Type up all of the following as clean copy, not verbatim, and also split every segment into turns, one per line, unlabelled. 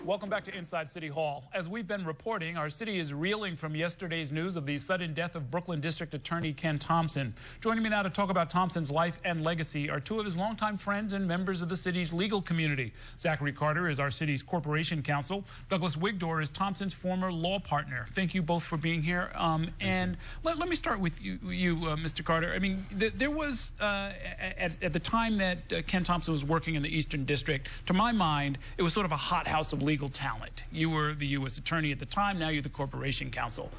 Welcome back to Inside City Hall. As we've been reporting, our city is reeling from yesterday's news of the sudden death of Brooklyn District Attorney Ken Thompson. Joining me now to talk about Thompson's life and legacy are two of his longtime friends and members of the city's legal community. Zachary Carter is our city's corporation counsel. Douglas Wigdor is Thompson's former law partner. Thank you both for being here. And let me start with you, Mr. Carter. I mean, there was, at the time that Ken Thompson was working in the Eastern District, to my mind, it was sort of a hothouse of legal talent. You were the U.S. attorney at the time. Now you're the corporation counsel.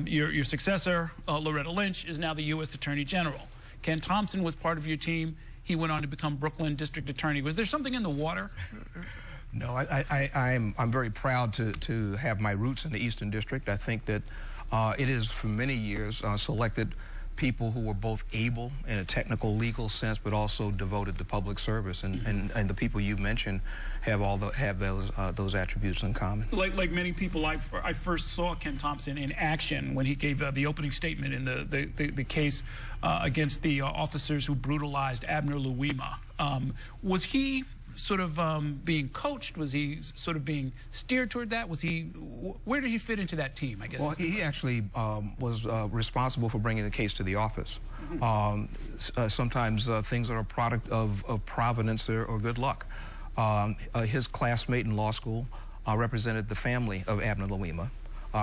Your successor, Loretta Lynch, is now the U.S. attorney general. Ken Thompson was part of your team. He went on to become Brooklyn district attorney. Was there something in the water?
No, I'm very proud to have my roots in the Eastern District. I think that it is for many years selected people who were both able in a technical legal sense, but also devoted to public service, and the people you mentioned have those attributes in common.
Like many people, I first saw Ken Thompson in action when he gave the opening statement in the case against the officers who brutalized Abner Louima. Was he sort of being coached? Was he sort of being steered toward that? Where did he fit into that team, I guess?
Well, he actually was responsible for bringing the case to the office. Sometimes things are a product of providence or good luck. His classmate in law school represented the family of Abner Louima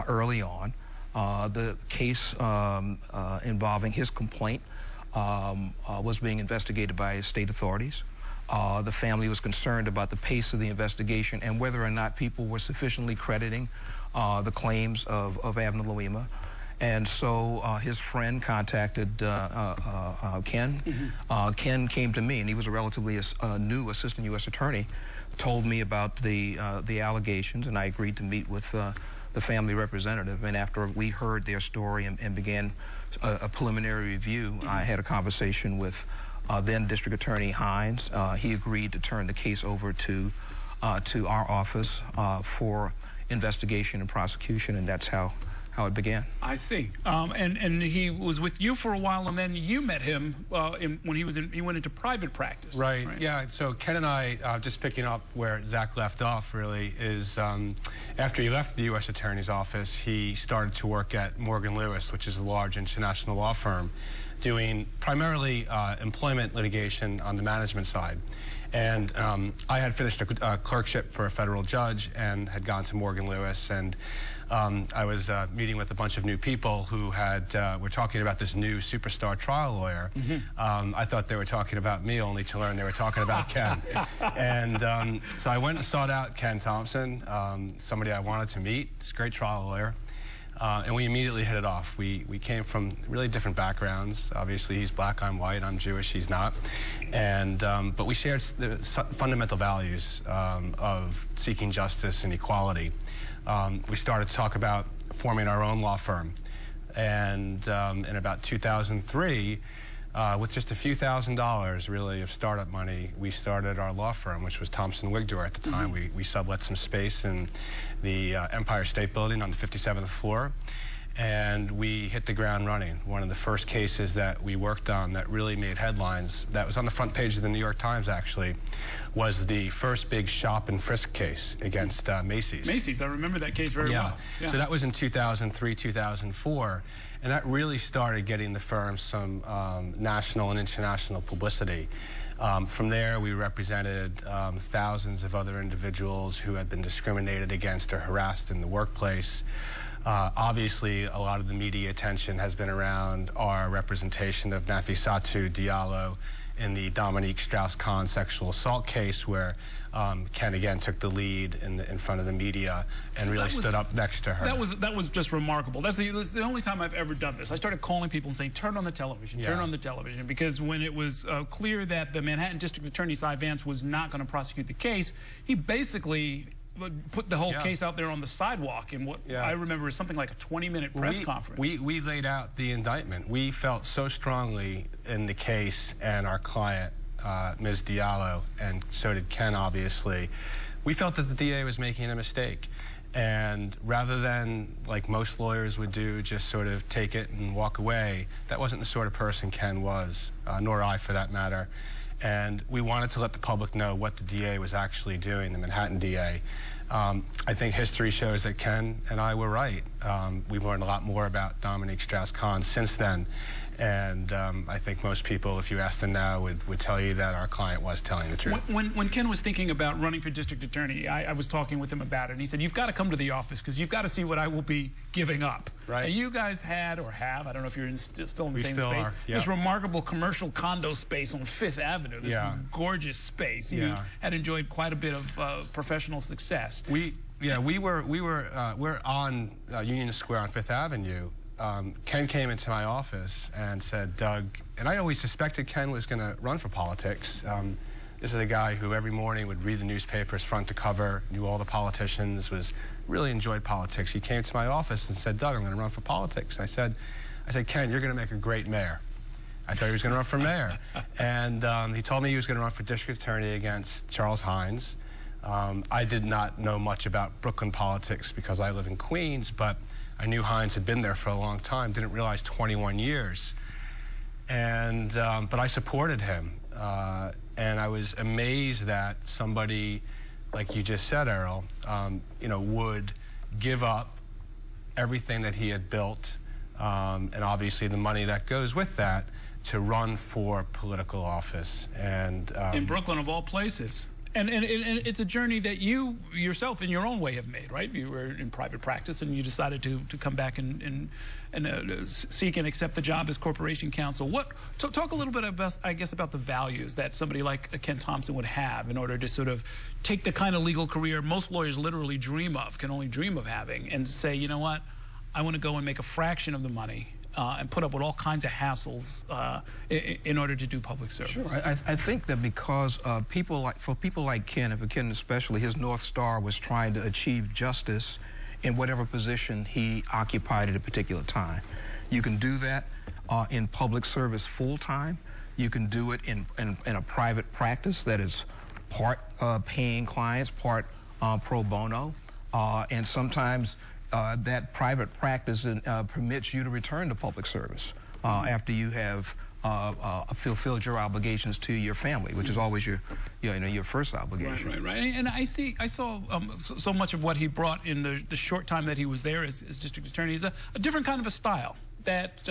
early on. The case involving his complaint was being investigated by state authorities. The family was concerned about the pace of the investigation and whether or not people were sufficiently crediting the claims of Abner Louima. And so his friend contacted Ken. Ken came to me, and he was a relatively new assistant U.S. attorney, told me about the allegations, and I agreed to meet with the family representative. And after we heard their story and began a preliminary review, I had a conversation with then District Attorney Hines. He agreed to turn the case over to our office for investigation and prosecution, and that's how it began.
I see. And he was with you for a while, and then you met him when he went into private practice.
Right. Yeah. So Ken and I, just picking up where Zach left off, really, is after he left the U.S. Attorney's Office, he started to work at Morgan Lewis, which is a large international law firm, doing primarily employment litigation on the management side. And I had finished a clerkship for a federal judge and had gone to Morgan Lewis, and I was meeting with a bunch of new people who were talking about this new superstar trial lawyer. I thought they were talking about me, only to learn they were talking about Ken. And so I went and sought out Ken Thompson, somebody I wanted to meet. He's a great trial lawyer. And we immediately hit it off. We came from really different backgrounds. Obviously, he's black, I'm white, I'm Jewish, he's not. And but we shared the fundamental values of seeking justice and equality. We started to talk about forming our own law firm. And in about 2003, with just a few $1,000s, really, of startup money, we started our law firm, which was Thompson Wigdor at the time. We sublet some space in the Empire State Building on the 57th floor, and we hit the ground running. One of the first cases that we worked on that really made headlines, that was on the front page of the New York Times, actually, was the first big shop and frisk case against Macy's.
Macy's, I remember that case very well.
Yeah. So that was in 2003, 2004. And that really started getting the firm some national and international publicity. From there, we represented thousands of other individuals who had been discriminated against or harassed in the workplace. Obviously, a lot of the media attention has been around our representation of Nafissatou Diallo in the Dominique Strauss-Kahn sexual assault case, where Ken again took the lead in front of the media and really stood up next to her.
That was just remarkable. That's the only time I've ever done this. I started calling people and saying, turn on the television, turn on the television, because when it was clear that the Manhattan District Attorney Cy Vance was not going to prosecute the case, he basically put the whole case out there on the sidewalk in what I remember is something like a 20-minute press conference.
We laid out the indictment. We felt so strongly in the case and our client, Ms. Diallo, and so did Ken, obviously. We felt that the DA was making a mistake. And rather than, like most lawyers would do, just sort of take it and walk away, that wasn't the sort of person Ken was, nor I for that matter. And we wanted to let the public know what the DA was actually doing, the Manhattan DA. I think history shows that Ken and I were right. We've learned a lot more about Dominique Strauss-Kahn since then. And I think most people, if you ask them now, would tell you that our client was telling the truth.
When Ken was thinking about running for district attorney, I was talking with him about it, and he said, you've got to come to the office because you've got to see what I will be giving up.
Right.
And you guys had, or have, I don't know if you're still in the same
space,
are, yeah. This remarkable commercial condo space on Fifth Avenue, this gorgeous space. You had enjoyed quite a bit of professional success.
We're on Union Square on Fifth Avenue. Ken came into my office and said, Doug, and I always suspected Ken was going to run for politics. This is a guy who every morning would read the newspapers front to cover, knew all the politicians, really enjoyed politics. He came to my office and said, Doug, I'm going to run for politics. I said, Ken, you're going to make a great mayor. I thought he was going to run for mayor. And he told me he was going to run for district attorney against Charles Hines. I did not know much about Brooklyn politics because I live in Queens, but I knew Hines had been there for a long time, didn't realize 21 years. And, but I supported him. And I was amazed that somebody, like you just said, Errol, would give up everything that he had built, and obviously the money that goes with that, to run for political office. And
in Brooklyn, of all places. And it's a journey that you yourself, in your own way, have made, right? You were in private practice, and you decided to come back and seek and accept the job as corporation counsel. Talk a little bit about, I guess, about the values that somebody like Ken Thompson would have in order to sort of take the kind of legal career most lawyers literally dream of, can only dream of having, and say, you know what, I want to go and make a fraction of the money. And put up with all kinds of hassles in order to do public service.
Sure, I think that because for people like Ken, and for Ken especially, his North Star was trying to achieve justice in whatever position he occupied at a particular time. You can do that in public service full-time. You can do it in a private practice that is part paying clients, part pro bono, and sometimes that private practice permits you to return to public service after you have fulfilled your obligations to your family, which is always your first obligation.
Right. And I saw so much of what he brought in the short time that he was there as district attorney is a different kind of a style that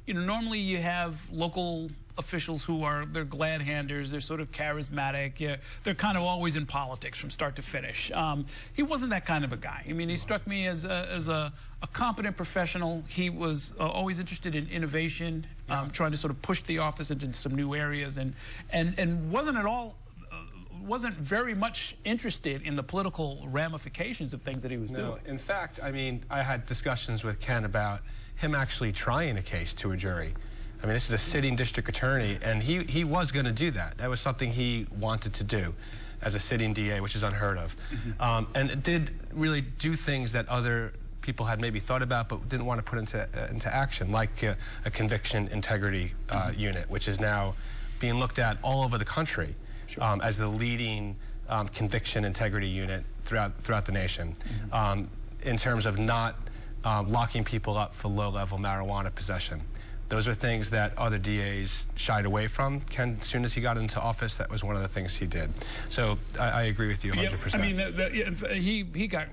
normally you have local officials who they're glad handers, they're sort of charismatic, they're kind of always in politics from start to finish. He wasn't that kind of a guy. I mean, he struck me as a competent professional. He was always interested in innovation, trying to sort of push the office into some new areas, and wasn't very much interested in the political ramifications of things that he was doing.
In fact, I mean, I had discussions with Ken about him actually trying a case to a jury. I mean, this is a sitting district attorney, and he was going to do that. That was something he wanted to do as a sitting DA, which is unheard of. And it did really do things that other people had maybe thought about but didn't want to put into action, like a conviction integrity unit, which is now being looked at all over the country as the leading conviction integrity unit throughout the nation, in terms of not locking people up for low-level marijuana possession. Those are things that other DAs shied away from. Ken, as soon as he got into office, that was one of the things he did. So I agree with you 100%.
I mean, he got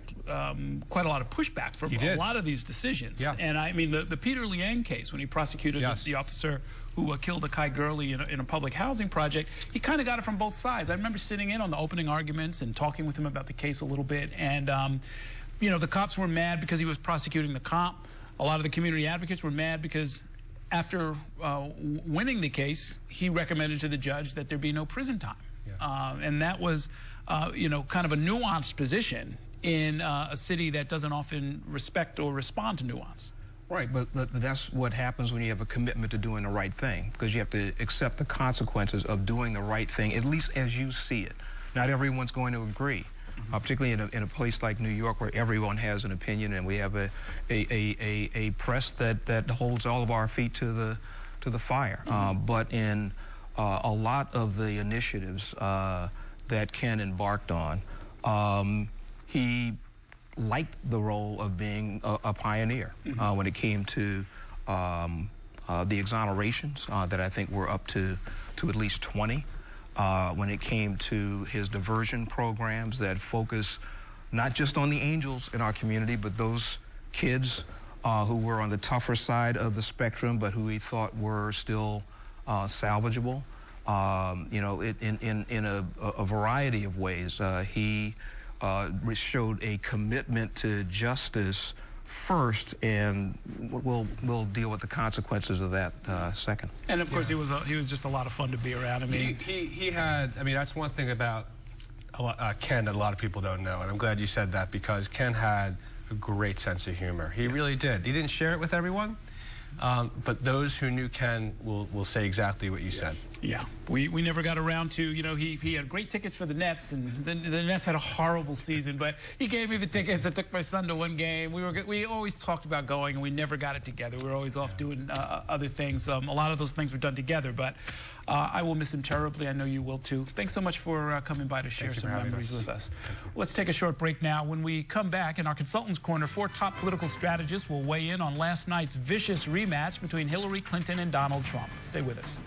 quite a lot of pushback from a lot of these decisions. Yeah. And I mean, the Peter Liang case, when he prosecuted the officer who killed Akai Gurley in a public housing project, he kind of got it from both sides. I remember sitting in on the opening arguments and talking with him about the case a little bit. And, the cops were mad because he was prosecuting the cop. A lot of the community advocates were mad because after winning the case, he recommended to the judge that there be no prison time. Yeah. And that was, kind of a nuanced position in a city that doesn't often respect or respond to nuance.
Right, but that's what happens when you have a commitment to doing the right thing, because you have to accept the consequences of doing the right thing, at least as you see it. Not everyone's going to agree. Particularly in a place like New York, where everyone has an opinion, and we have a press that holds all of our feet to the fire. But in a lot of the initiatives that Ken embarked on, he liked the role of being a pioneer when it came to the exonerations that I think were up to at least 20. when it came to his diversion programs that focus not just on the angels in our community, but those kids who were on the tougher side of the spectrum, but who he thought were still salvageable. You know, in a variety of ways. He showed a commitment to justice first, and we'll deal with the consequences of that second.
And of course, he was just a lot of fun to be around. I mean,
he had. I mean, that's one thing about Ken that a lot of people don't know, and I'm glad you said that, because Ken had a great sense of humor. He really did. He didn't share it with everyone, but those who knew Ken will say exactly what you said.
Yeah, we never got around to, you know, he had great tickets for the Nets, and the Nets had a horrible season, but he gave me the tickets. I took my son to one game. We always talked about going, and we never got it together. We were always off doing other things. A lot of those things were done together, but I will miss him terribly. I know you will too. Thanks so much for coming by to share some memories with us. Let's take a short break now. When we come back in our Consultants Corner, 4 top political strategists will weigh in on last night's vicious rematch between Hillary Clinton and Donald Trump. Stay with us.